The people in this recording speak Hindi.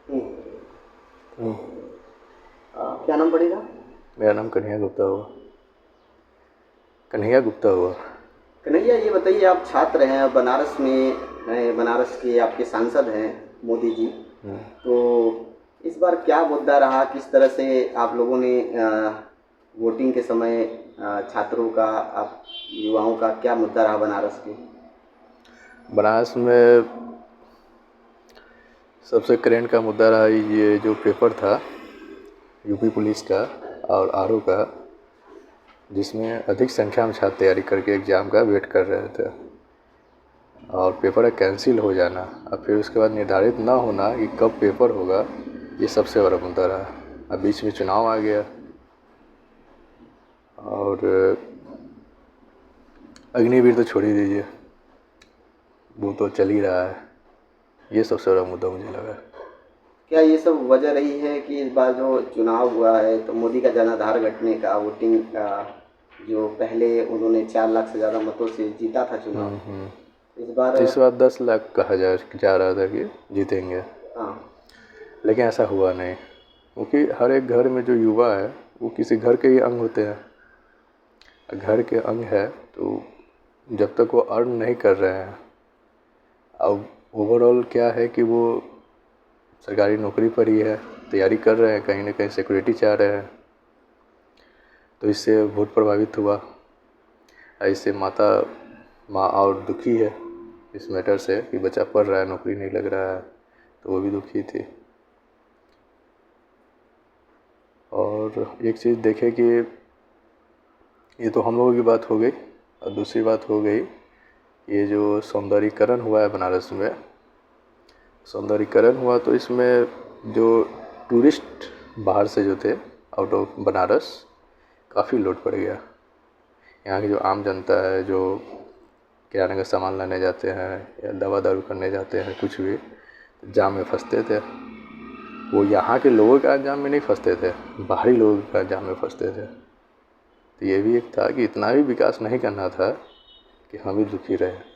हम्म, हम्म, क्या नाम पड़ेगा? मेरा नाम कन्हैया गुप्ता हुआ। कन्हैया गुप्ता हुआ। कन्हैया, ये बताइए, आप छात्र हैं, बनारस में हैं, बनारस के आपके सांसद हैं मोदी जी। हम्म, तो इस बार क्या मुद्दा रहा, किस तरह से आप लोगों ने वोटिंग के समय छात्रों का, आप युवाओं का क्या मुद्दा रहा बनारस के? बनारस में सबसे करेंट का मुद्दा रहा ये जो पेपर था यूपी पुलिस का और आरओ का, जिसमें अधिक संख्या में छात्र तैयारी करके एग्ज़ाम का वेट कर रहे थे और पेपर का कैंसिल हो जाना और फिर उसके बाद निर्धारित ना होना कि कब पेपर होगा, ये सबसे बड़ा मुद्दा रहा। अब बीच में चुनाव आ गया और अग्निवीर तो छोड़ ही दीजिए, वो तो चल ही रहा है। ये सबसे बड़ा मुद्दा मुझे लगा। क्या ये सब वजह रही है कि इस बार जो चुनाव हुआ है तो मोदी का जनाधार घटने का, वोटिंग का, जो पहले उन्होंने 4 लाख से ज़्यादा मतों से जीता था चुनाव, इस बार? इस बार 10 लाख कहा जा रहा था कि जीतेंगे, हाँ। लेकिन ऐसा हुआ नहीं, क्योंकि हर एक घर में जो युवा है वो किसी घर के ही अंग होते हैं। घर के अंग है तो जब तक वो अर्न नहीं कर रहे हैं, अब ओवरऑल क्या है कि वो सरकारी नौकरी पर ही है, तैयारी कर रहे हैं, कहीं ना कहीं सिक्योरिटी चाह रहे हैं, तो इससे वोट प्रभावित हुआ। इससे माँ और दुखी है इस मैटर से कि बच्चा पढ़ रहा है, नौकरी नहीं लग रहा है, तो वो भी दुखी थी। और एक चीज़ देखे कि ये तो हम लोगों की बात हो गई, और दूसरी बात हो गई ये जो सौंदर्यीकरण हुआ है बनारस में। सौंदर्यीकरण हुआ तो इसमें जो टूरिस्ट बाहर से जो थे आउट ऑफ बनारस, काफ़ी लोड पड़ गया। यहाँ की जो आम जनता है जो किराने का सामान लाने जाते हैं या दवा दारू करने जाते हैं, कुछ भी जाम में फंसते थे। वो यहाँ के लोगों के जाम में नहीं फंसते थे, बाहरी लोगों के जाम में फंसते थे। तो ये भी एक था कि इतना भी विकास नहीं करना था कि हम ही दुखी रहे।